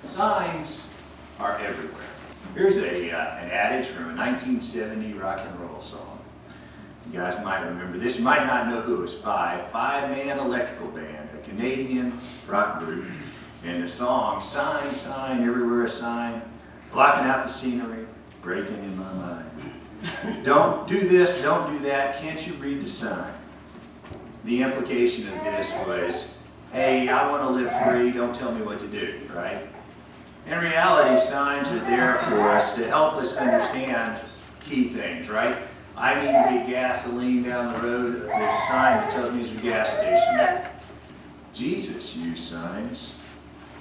Signs are everywhere. Here's an adage from a 1970 rock and roll song. You guys might remember this. You might not know who it was by. A five-man electrical band, a Canadian rock group. And the song, sign, sign, everywhere a sign, blocking out the scenery, breaking in my mind. Don't do this, don't do that, can't you read the sign? The implication of this was, hey, I want to live free, don't tell me what to do, right? In reality, signs are there for us to help us understand key things, right? I need to get gasoline down the road. There's a sign that tells me there's a gas station. Jesus used signs.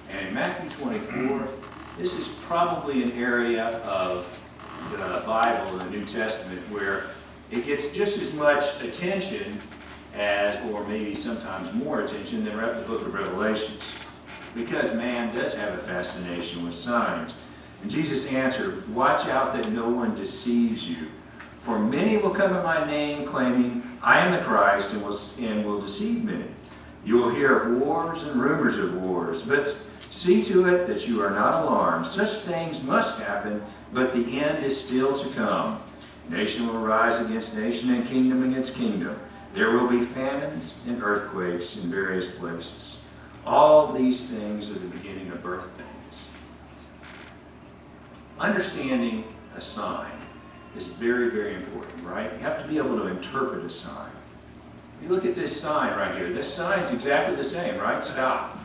And in Matthew 24, this is probably an area of the Bible, the New Testament, where it gets just as much attention as, or maybe sometimes more attention than the book of Revelations. Because man does have a fascination with signs. And Jesus answered, watch out that no one deceives you. For many will come in my name, claiming, I am the Christ, and will deceive many. You will hear of wars and rumors of wars, but see to it that you are not alarmed. Such things must happen, but the end is still to come. Nation will rise against nation, and kingdom against kingdom. There will be famines and earthquakes in various places. All these things are the beginning of birth pains. Understanding a sign is very, very important, right? You have to be able to interpret a sign. You look at this sign right here. This sign's exactly the same, right? Stop.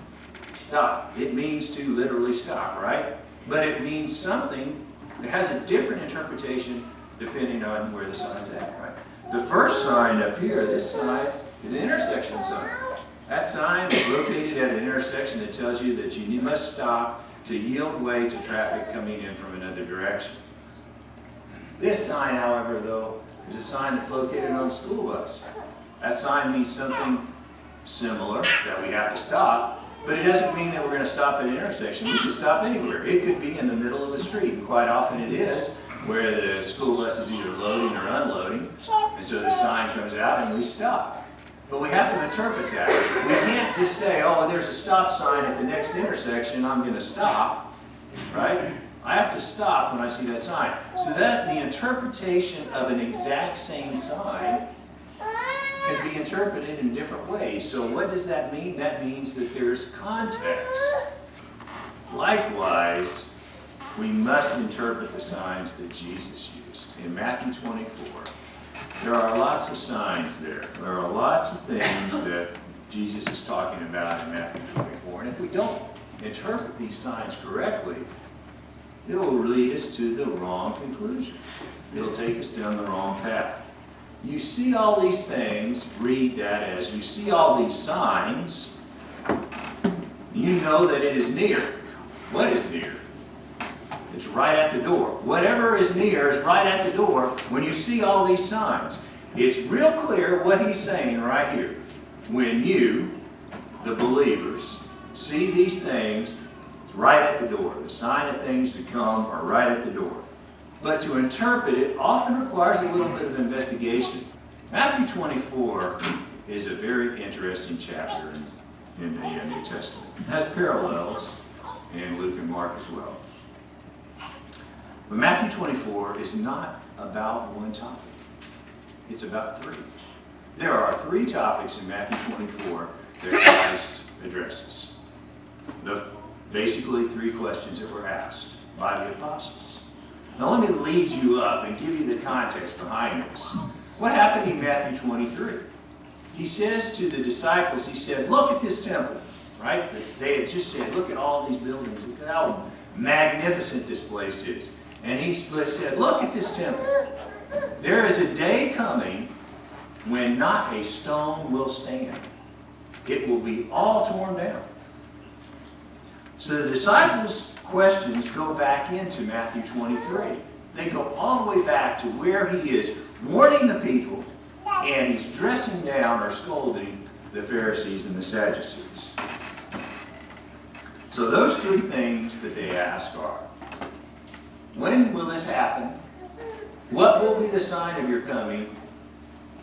Stop. It means to literally stop, right? But it means something. It has a different interpretation depending on where the sign's at, right? The first sign up here, this sign, is an intersection sign. That sign is located at an intersection that tells you that you must stop to yield way to traffic coming in from another direction. This sign, however, though, is a sign that's located on a school bus. That sign means something similar, that we have to stop, but it doesn't mean that we're going to stop at an intersection. We can stop anywhere. It could be in the middle of the street, and quite often it is, where the school bus is either loading or unloading, and so the sign comes out and we stop. But we have to interpret that. We can't just say, oh, there's a stop sign at the next intersection, I'm going to stop, right? I have to stop when I see that sign. So that the interpretation of an exact same sign can be interpreted in different ways. So what does that mean? That means that there's context. Likewise, we must interpret the signs that Jesus used. In Matthew 24, there are lots of signs there. There are lots of things that Jesus is talking about in Matthew 24. And if we don't interpret these signs correctly, it will lead us to the wrong conclusion. It'll take us down the wrong path. You see all these things, read that as you see all these signs, you know that it is near. What is near? It's right at the door. Whatever is near is right at the door when you see all these signs. It's real clear what he's saying right here. When you, the believers, see these things, it's right at the door. The sign of things to come are right at the door. But to interpret it often requires a little bit of investigation. Matthew 24 is a very interesting chapter in the New Testament. It has parallels in Luke and Mark as well. But Matthew 24 is not about one topic. It's about three. There are three topics in Matthew 24 that Christ addresses. Basically three questions that were asked by the apostles. Now let me lead you up and give you the context behind this. What happened in Matthew 23? He says to the disciples, he said, look at this temple, right? They had just said, look at all these buildings. Look at how magnificent this place is. And he said, look at this temple. There is a day coming when not a stone will stand. It will be all torn down. So the disciples' questions go back into Matthew 23. They go all the way back to where he is warning the people, and he's dressing down or scolding the Pharisees and the Sadducees. So those three things that they ask are, when will this happen? What will be the sign of your coming?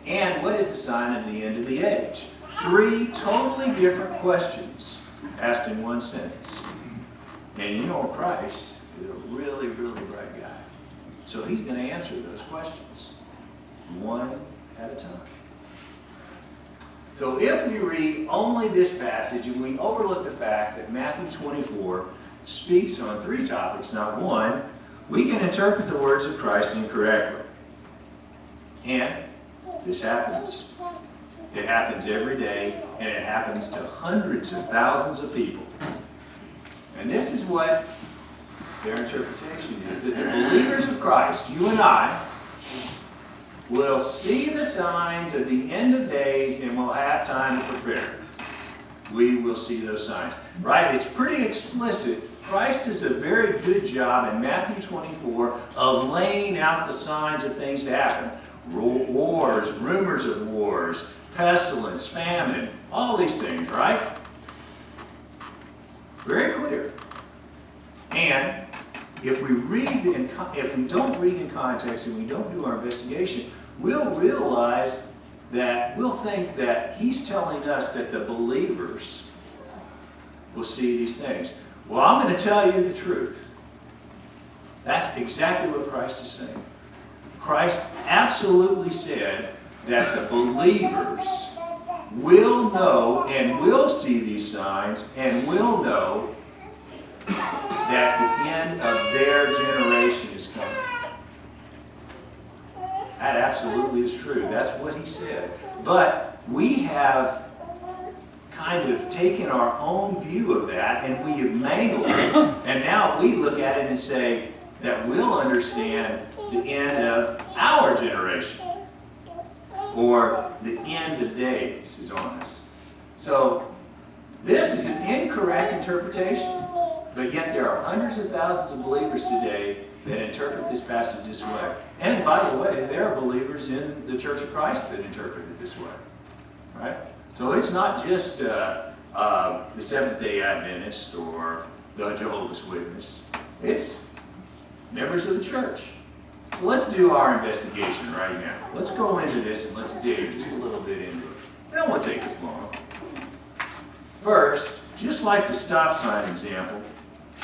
And what is the sign of the end of the age? Three totally different questions asked in one sentence. And you know Christ is a really, really bright guy. So he's going to answer those questions one at a time. So if we read only this passage and we overlook the fact that Matthew 24 speaks on three topics, not one, we can interpret the words of Christ incorrectly. And this happens. It happens every day, and it happens to hundreds of thousands of people. And this is what their interpretation is, that the believers of Christ, you and I, will see the signs of the end of days and will have time to prepare. We will see those signs. Right? It's pretty explicit. Christ does a very good job in Matthew 24 of laying out the signs of things to happen. Wars, rumors of wars, pestilence, famine, all these things, right? Very clear. And if we don't read in context and we don't do our investigation, we'll realize that we'll think that he's telling us that the believers will see these things. Well, I'm going to tell you the truth. That's exactly what Christ is saying. Christ absolutely said that the believers will know and will see these signs and will know that the end of their generation is coming. That absolutely is true. That's what he said. But we have kind of taken our own view of that and we have mangled it. And now we look at it and say that we'll understand the end of our generation. Or the end of days is on us. So this is an incorrect interpretation. But yet there are hundreds of thousands of believers today that interpret this passage this way. And by the way, there are believers in the Church of Christ that interpret it this way. Right? So it's not just the Seventh-day Adventist or the Jehovah's Witness. It's members of the church. So let's do our investigation right now. Let's go into this and let's dig just a little bit into it. It don't want to take us long. First, just like the stop sign example,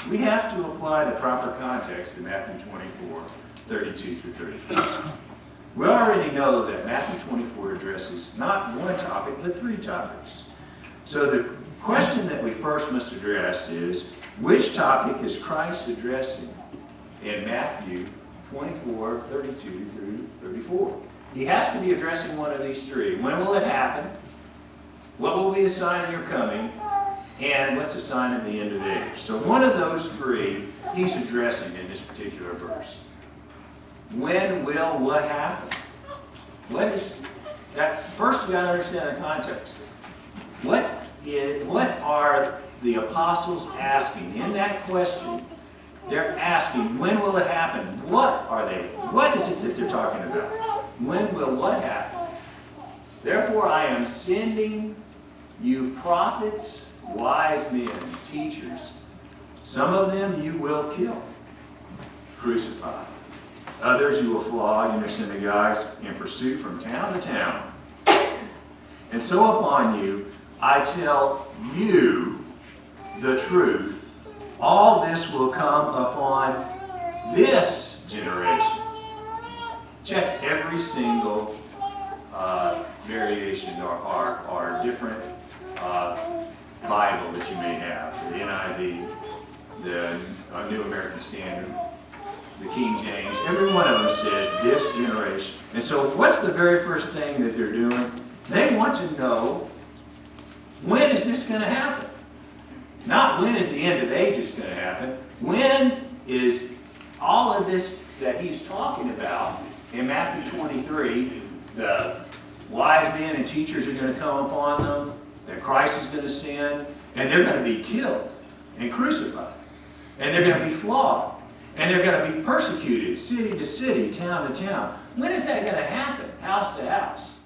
we have to apply the proper context to Matthew 24, 32 through 34. We already know that Matthew 24 addresses not one topic, but three topics. So the question that we first must address is, which topic is Christ addressing in Matthew 24, 32 through 34? He has to be addressing one of these three. When will it happen? What will be the sign of your coming? And what's the sign of the end of age? So one of those three he's addressing in this particular verse. When will what happen? What is that? First, you got to understand the context. What are the apostles asking in that question? They're asking, when will it happen? What are they? What is it that they're talking about? When will what happen? Therefore, I am sending you prophets, wise men, teachers. Some of them you will kill, crucify. Others you will flog in your synagogues and pursue from town to town. And so upon you, I tell you the truth. All this will come upon this generation. Check every single variation or different Bible that you may have. The NIV, the New American Standard, the King James. Every one of them says this generation. And so what's the very first thing that they're doing? They want to know, when is this going to happen? Not when is the end of ages going to happen. When is all of this that he's talking about in Matthew 23, the wise men and teachers are going to come upon them, that Christ is going to send, and they're going to be killed and crucified. And they're going to be flogged. And they're going to be persecuted, city to city, town to town. When is that going to happen? House to house.